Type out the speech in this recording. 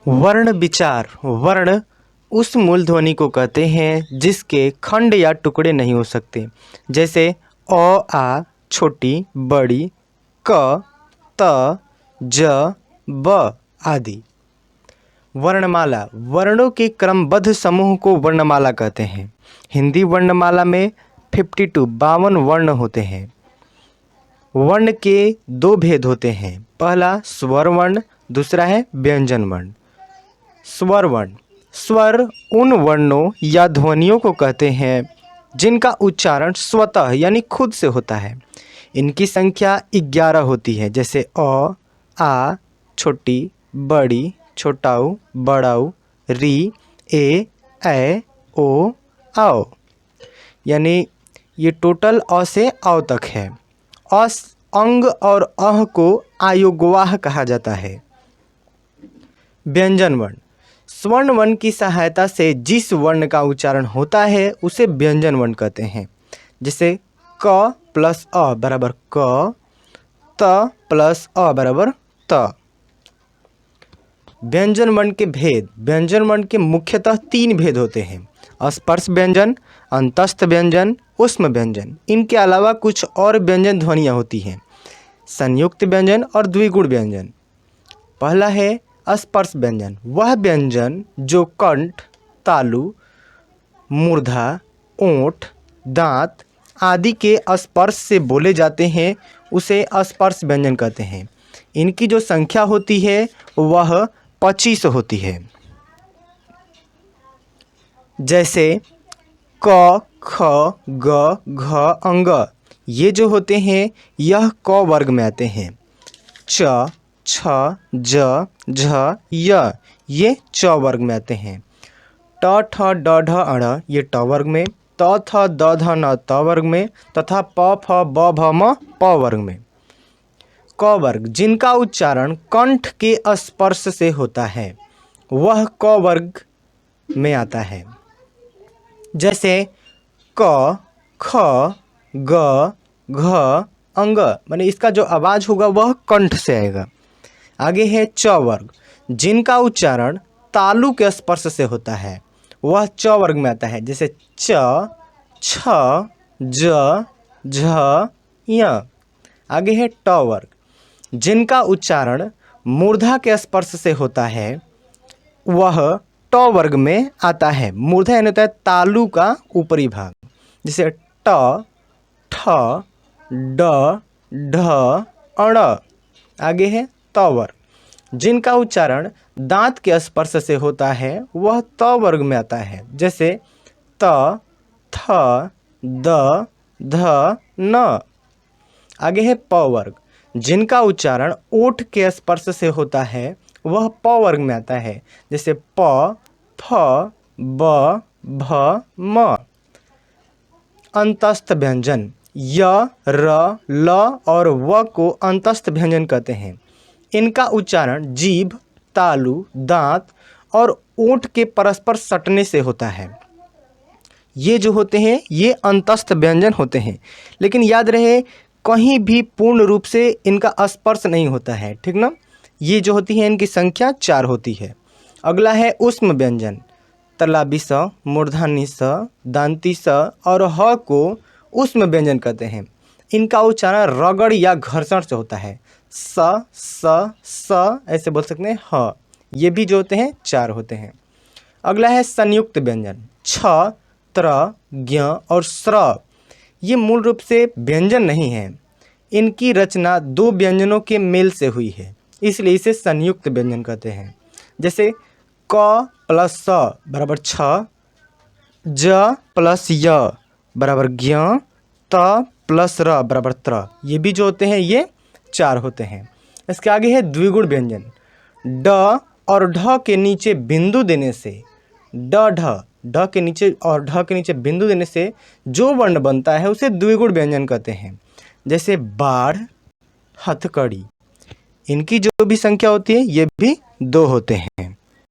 वर्ण विचार। वर्ण उस मूल ध्वनि को कहते हैं जिसके खंड या टुकड़े नहीं हो सकते, जैसे अ, आ, छोटी, बड़ी, क, त, ज, ब आदि। वर्णमाला। वर्णों के क्रमबद्ध समूह को वर्णमाला कहते हैं। हिंदी वर्णमाला में 52 वर्ण होते हैं। वर्ण के दो भेद होते हैं, पहला स्वर वर्ण, दूसरा है व्यंजन वर्ण। स्वर वर्ण। स्वर उन वर्णों या ध्वनियों को कहते हैं जिनका उच्चारण स्वतः यानी खुद से होता है। इनकी संख्या 11 होती है, जैसे अ, आ, छोटी, बड़ी, छोटाऊ, बड़ाऊ, री, ए, ओ, आओ। यानी ये टोटल अ से औ तक है। अंग और अह को आयोगवाह कहा जाता है। व्यंजन वर्ण। स्वर्ण वर्ण की सहायता से जिस वर्ण का उच्चारण होता है उसे व्यंजन वर्ण कहते हैं, जैसे क प्लस अ बराबर क, त प्लस अ बराबर त। व्यंजन वर्ण के भेद। व्यंजन वर्ण के मुख्यतः 3 भेद होते हैं, स्पर्श व्यंजन, अंतस्थ व्यंजन, ऊष्म व्यंजन। इनके अलावा कुछ और व्यंजन ध्वनियाँ होती हैं, संयुक्त व्यंजन और द्विगुण व्यंजन। पहला है स्पर्श व्यंजन। वह व्यंजन जो कंठ, तालु, मूर्धा, ओंठ, दांत आदि के स्पर्श से बोले जाते हैं उसे स्पर्श व्यंजन कहते हैं। इनकी जो संख्या होती है वह 25 होती है, जैसे क, ख, ग, घ, अंग। ये जो होते हैं यह क वर्ग में आते हैं। च, छ, ज, झ, य ये च वर्ग में आते हैं। ट, ठ, ड, ढ, अण ये ट वर्ग में, त, थ, द, ध, न त वर्ग में तथा प, फ, ब, भ, म प वर्ग में। क वर्ग। जिनका उच्चारण कंठ के स्पर्श से होता है वह क वर्ग में आता है, जैसे क, ख, ग, घ, अंग। माने इसका जो आवाज होगा वह कंठ से आएगा। आगे है च वर्ग। जिनका उच्चारण तालु के स्पर्श से होता है वह च वर्ग में आता है, जैसे च, छ, ज, झ, य। आगे है ट वर्ग। जिनका उच्चारण मूर्धा के स्पर्श से होता है वह ट वर्ग में आता है। मूर्धा यानी होता है तालु का ऊपरी भाग, जैसे ट, ठ, ड, ढ, अण। आगे है त वर्ग। जिनका उच्चारण दांत के स्पर्श से होता है वह त वर्ग में आता है, जैसे त, थ, द, ध, न। आगे है प वर्ग। जिनका उच्चारण ओठ के स्पर्श से होता है वह प वर्ग में आता है, जैसे प, फ, ब, भ, म। अंतस्थ व्यंजन। य, र, ल और व को अंतस्थ व्यंजन कहते हैं। इनका उच्चारण जीभ, तालु, दांत और ओंठ के परस्पर सटने से होता है। ये जो होते हैं ये अंतस्थ व्यंजन होते हैं, लेकिन याद रहे कहीं भी पूर्ण रूप से इनका स्पर्श नहीं होता है, ठीक ना। ये जो होती है इनकी संख्या 4 होती है। अगला है ऊष्म व्यंजन। तलाबी स, मूर्धनी स, दांती स और ह को ऊष्म व्यंजन कहते हैं। इनका उच्चारण रगड़ या घर्षण से होता है। स ऐसे बोल सकते हैं। ह ये भी जो होते हैं 4 होते हैं। अगला है संयुक्त व्यंजन। छ, त्र, ज्ञ और स्र। ये मूल रूप से व्यंजन नहीं है, इनकी रचना 2 व्यंजनों के मेल से हुई है, इसलिए इसे संयुक्त व्यंजन कहते हैं। जैसे क प्लस स बराबर छ, ज प्लस य बराबर ज्ञ, त प्लस र बराबर त्र। ये भी जो होते हैं ये 4 होते हैं। इसके आगे है द्विगुण व्यंजन। ड और ढ के नीचे बिंदु देने से ढ के नीचे और ढ के नीचे बिंदु देने से जो वर्ण बनता है उसे द्विगुण व्यंजन कहते हैं, जैसे बाढ़, हथकड़ी। इनकी जो भी संख्या होती है ये भी 2 होते हैं।